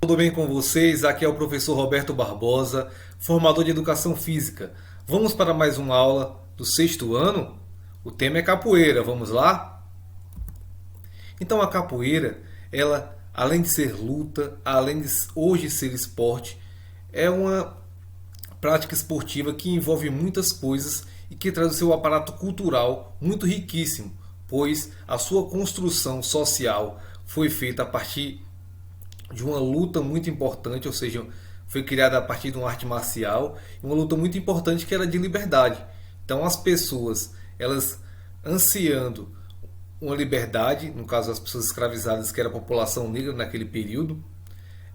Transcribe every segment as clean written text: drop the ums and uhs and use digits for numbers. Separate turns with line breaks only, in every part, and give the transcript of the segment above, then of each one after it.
Tudo bem com vocês? Aqui é o professor Roberto Barbosa, formador de Educação Física. Vamos para mais uma aula do sexto ano? O tema é capoeira, vamos lá? Então a capoeira, ela, além de ser luta, além de hoje ser esporte, é uma prática esportiva que envolve muitas coisas e que traz o seu aparato cultural muito riquíssimo, pois a sua construção social foi feita a partir de uma luta muito importante, ou seja, foi criada a partir de uma arte marcial, uma luta muito importante que era de liberdade. Então as pessoas, elas ansiando uma liberdade, no caso as pessoas escravizadas, que era a população negra naquele período,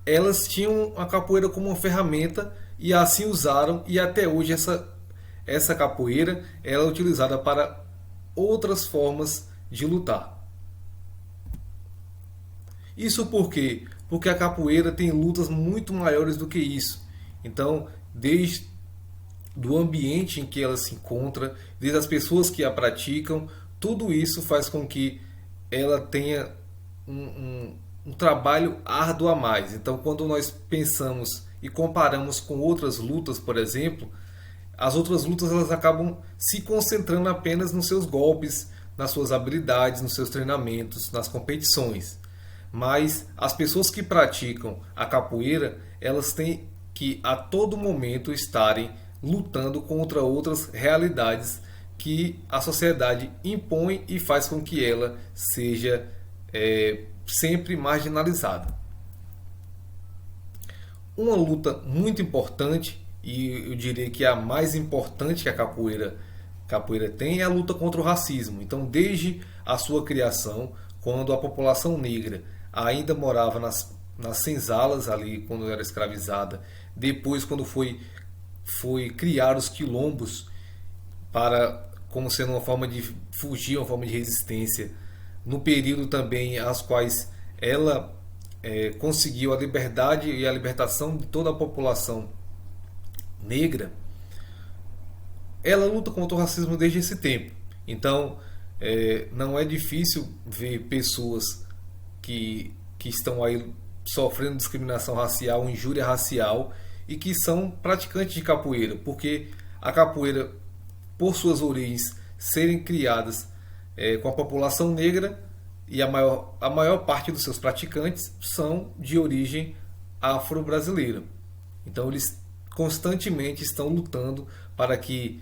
elas tinham a capoeira como uma ferramenta e assim usaram, e até hoje essa capoeira ela é utilizada para outras formas de lutar. Isso por quê? Porque a capoeira tem lutas muito maiores do que isso. Então, desde do ambiente em que ela se encontra, desde as pessoas que a praticam, tudo isso faz com que ela tenha um trabalho árduo a mais. Então, quando nós pensamos e comparamos com outras lutas, por exemplo, as outras lutas elas acabam se concentrando apenas nos seus golpes, nas suas habilidades, nos seus treinamentos, nas competições. Mas as pessoas que praticam a capoeira, elas têm que a todo momento estarem lutando contra outras realidades que a sociedade impõe e faz com que ela seja sempre marginalizada. Uma luta muito importante, e eu diria que é a mais importante que a capoeira tem, é a luta contra o racismo. Então, desde a sua criação, quando a população negra ainda morava nas senzalas ali quando era escravizada, depois quando foi criar os quilombos para como sendo uma forma de fugir, uma forma de resistência, no período também as quais ela conseguiu a liberdade e a libertação de toda a população negra, ela luta contra o racismo desde esse tempo. Então não é difícil ver pessoas que estão aí sofrendo discriminação racial, injúria racial e que são praticantes de capoeira, porque a capoeira, por suas origens serem criadas com a população negra, e a maior parte dos seus praticantes são de origem afro-brasileira. Então eles constantemente estão lutando para que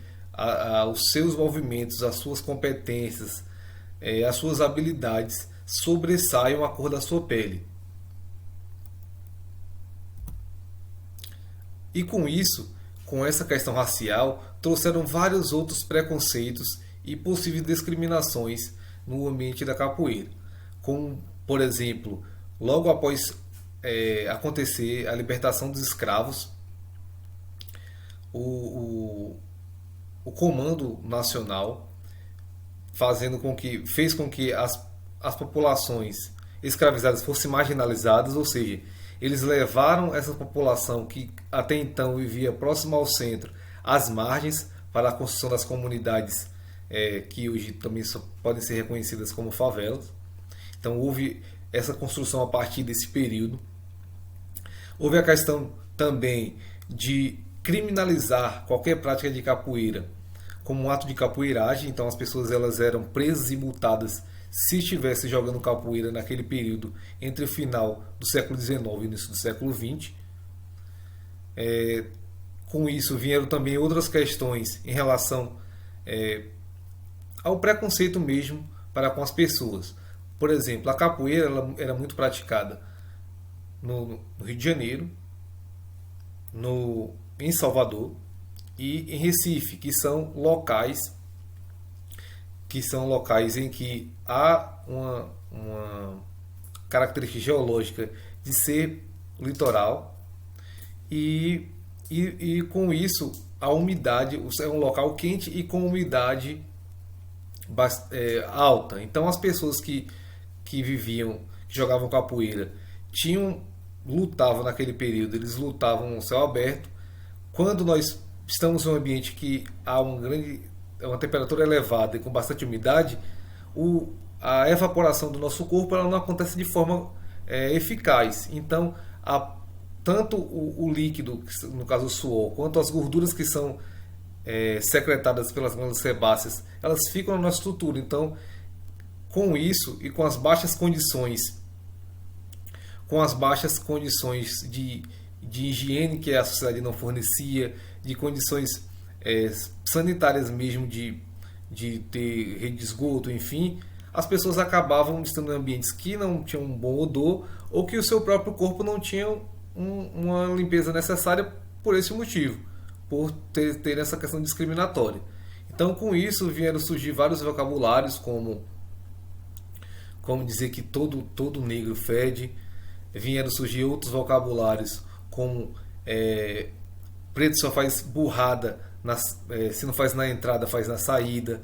os seus movimentos, as suas competências, as suas habilidades sobressaiam a cor da sua pele. E com isso, com essa questão racial, trouxeram vários outros preconceitos e possíveis discriminações no ambiente da capoeira. Como, por exemplo, logo após acontecer a libertação dos escravos, o Comando Nacional fez com que as populações escravizadas fossem marginalizadas, ou seja, eles levaram essa população que até então vivia próxima ao centro, às margens, para a construção das comunidades que hoje também só podem ser reconhecidas como favelas. Então houve essa construção a partir desse período. Houve a questão também de criminalizar qualquer prática de capoeira como um ato de capoeiragem. Então as pessoas elas eram presas e multadas se estivesse jogando capoeira naquele período entre o final do século XIX e o início do século XX. Com isso vieram também outras questões em relação ao preconceito mesmo para com as pessoas. Por exemplo, a capoeira ela era muito praticada no Rio de Janeiro, em Salvador e em Recife, que são locais em que há uma característica geológica de ser litoral e com isso a umidade é um local quente e com umidade alta. Então as pessoas que jogavam capoeira lutavam naquele período, eles lutavam no céu aberto. Quando nós estamos em um ambiente que há uma temperatura elevada e com bastante umidade, a evaporação do nosso corpo ela não acontece de forma eficaz. Então a, tanto o líquido, no caso o suor, quanto as gorduras que são secretadas pelas glândulas sebáceas, elas ficam na nossa estrutura. Então, com isso e com as baixas condições de higiene que a sociedade não fornecia, de condições sanitárias mesmo, de ter rede de esgoto, enfim, as pessoas acabavam estando em ambientes que não tinham um bom odor ou que o seu próprio corpo não tinha uma limpeza necessária por esse motivo, por ter essa questão discriminatória. Então, com isso, vieram surgir vários vocabulários, como dizer que todo negro fede. Vieram surgir outros vocabulários, como preto só faz burrada, se não faz na entrada, faz na saída.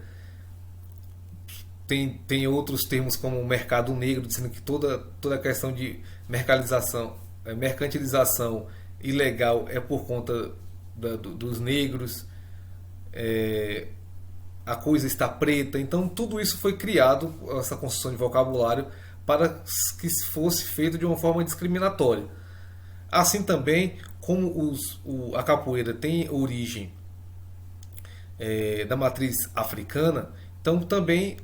Tem outros termos como mercado negro, dizendo que toda a questão de mercantilização ilegal é por conta dos negros. A coisa está preta. Então tudo isso foi criado, essa construção de vocabulário, para que fosse feito de uma forma discriminatória. Assim também, como a capoeira tem origem da matriz africana, então também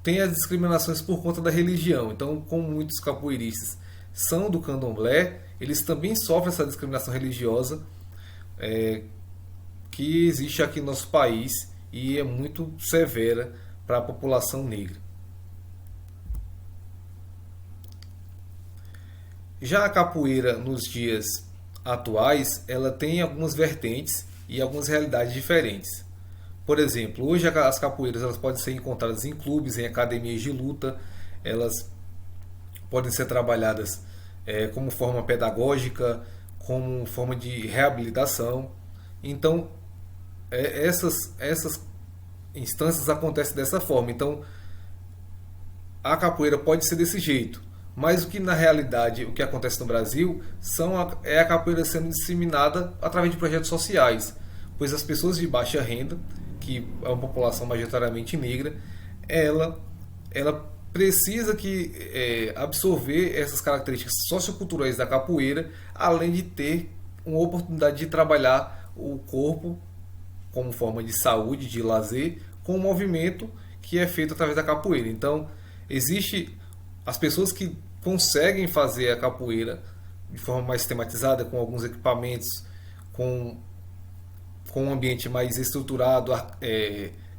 tem as discriminações por conta da religião. Então, como muitos capoeiristas são do candomblé, eles também sofrem essa discriminação religiosa que existe aqui no nosso país e é muito severa para a população negra. Já a capoeira nos dias atuais, ela tem algumas vertentes e algumas realidades diferentes. Por exemplo, hoje as capoeiras elas podem ser encontradas em clubes, em academias de luta, elas podem ser trabalhadas como forma pedagógica, como forma de reabilitação. Então, essas instâncias acontecem dessa forma. Então, a capoeira pode ser desse jeito. Mas o que na realidade, o que acontece no Brasil, é a capoeira sendo disseminada através de projetos sociais, pois as pessoas de baixa renda, que é uma população majoritariamente negra, ela precisa absorver essas características socioculturais da capoeira, além de ter uma oportunidade de trabalhar o corpo como forma de saúde, de lazer, com o movimento que é feito através da capoeira. Então, existe as pessoas que conseguem fazer a capoeira de forma mais sistematizada, com alguns equipamentos, com um ambiente mais estruturado,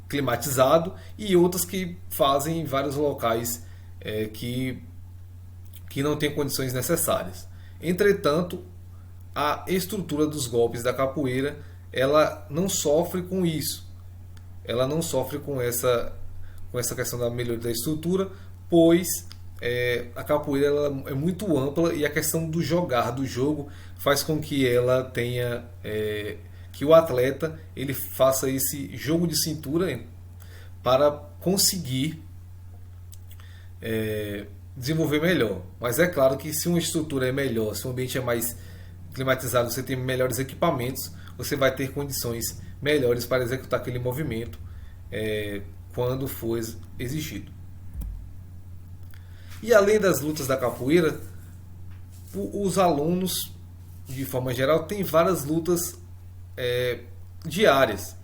climatizado, e outras que fazem em vários locais que não têm condições necessárias. Entretanto, a estrutura dos golpes da capoeira ela não sofre com isso. Ela não sofre com essa questão da melhoria da estrutura, pois a capoeira ela é muito ampla e a questão do jogo faz com que ela tenha que o atleta ele faça esse jogo de cintura para conseguir desenvolver melhor. Mas é claro que se uma estrutura é melhor, se o ambiente é mais climatizado, você tem melhores equipamentos, você vai ter condições melhores para executar aquele movimento quando for exigido. E além das lutas da capoeira, os alunos, de forma geral, têm várias lutas diárias.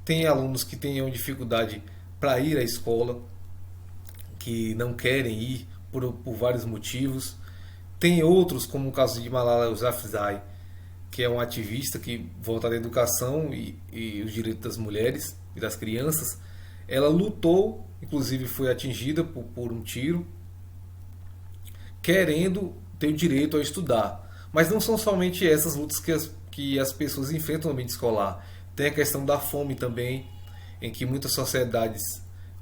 Tem alunos que tenham dificuldade para ir à escola, que não querem ir por vários motivos. Tem outros, como o caso de Malala Yousafzai, que é um ativista que volta à educação e os direitos das mulheres e das crianças. Ela lutou, inclusive foi atingida por um tiro, querendo ter o direito a estudar. Mas não são somente essas lutas que as pessoas enfrentam no ambiente escolar. Tem a questão da fome também, em que muitas sociedades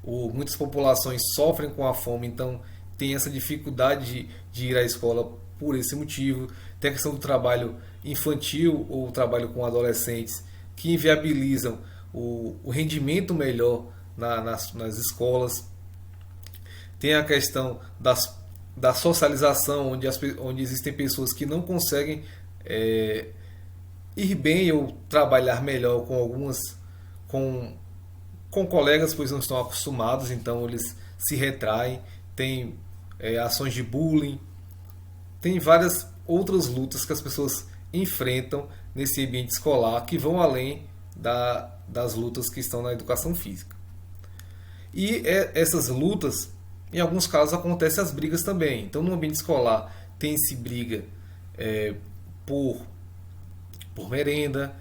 ou muitas populações sofrem com a fome, então tem essa dificuldade de ir à escola por esse motivo. Tem a questão do trabalho infantil ou trabalho com adolescentes que inviabilizam o rendimento melhor nas escolas. Tem a questão da socialização, onde existem pessoas que não conseguem ir bem ou trabalhar melhor com colegas, pois não estão acostumados, então eles se retraem. Tem ações de bullying, tem várias outras lutas que as pessoas enfrentam nesse ambiente escolar que vão além das lutas que estão na educação física. E essas lutas, em alguns casos, acontecem as brigas também. Então, no ambiente escolar, tem-se briga por merenda,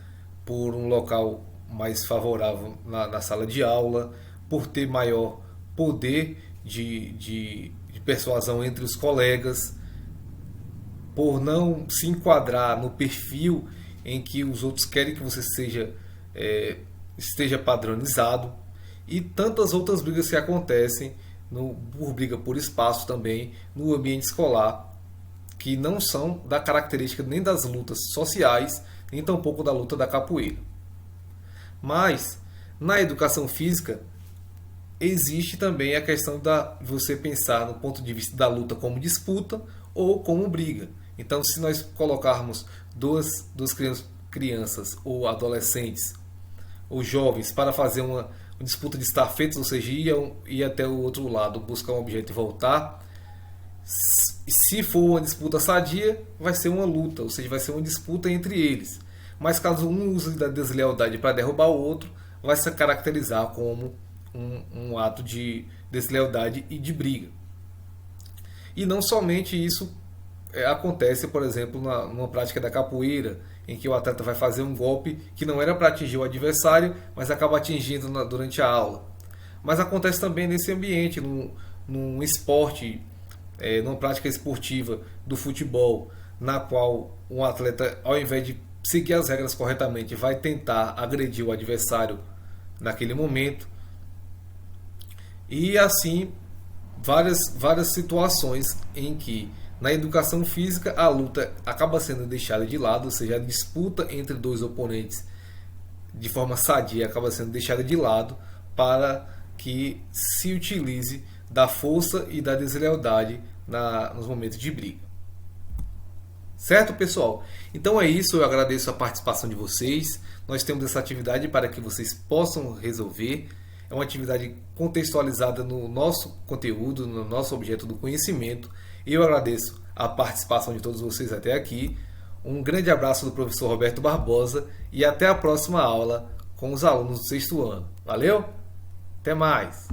por um local mais favorável na sala de aula, por ter maior poder de persuasão entre os colegas, por não se enquadrar no perfil em que os outros querem que você esteja padronizado, e tantas outras brigas que acontecem por briga por espaço também no ambiente escolar, que não são da característica nem das lutas sociais, nem tampouco da luta da capoeira. Mas na educação física existe também a questão de você pensar no ponto de vista da luta como disputa ou como briga. Então, se nós colocarmos duas crianças ou adolescentes ou jovens para fazer uma disputa de estafetas, ou seja, ir até o outro lado, buscar um objeto e voltar, se for uma disputa sadia, vai ser uma luta, ou seja, vai ser uma disputa entre eles. Mas caso um use da deslealdade para derrubar o outro, vai se caracterizar como um ato de deslealdade e de briga. E não somente isso acontece, por exemplo, numa prática da capoeira, em que o atleta vai fazer um golpe que não era para atingir o adversário, mas acaba atingindo durante a aula. Mas acontece também nesse ambiente, num esporte, numa prática esportiva do futebol, na qual um atleta, ao invés de seguir as regras corretamente, vai tentar agredir o adversário naquele momento. E assim, várias situações em que na educação física a luta acaba sendo deixada de lado, ou seja, a disputa entre dois oponentes de forma sadia acaba sendo deixada de lado para que se utilize da força e da deslealdade nos momentos de briga. Certo, pessoal? Então é isso, eu agradeço a participação de vocês. Nós temos essa atividade para que vocês possam resolver. É uma atividade contextualizada no nosso conteúdo, no nosso objeto do conhecimento. E eu agradeço a participação de todos vocês até aqui. Um grande abraço do professor Roberto Barbosa e até a próxima aula com os alunos do 6º ano. Valeu? Até mais!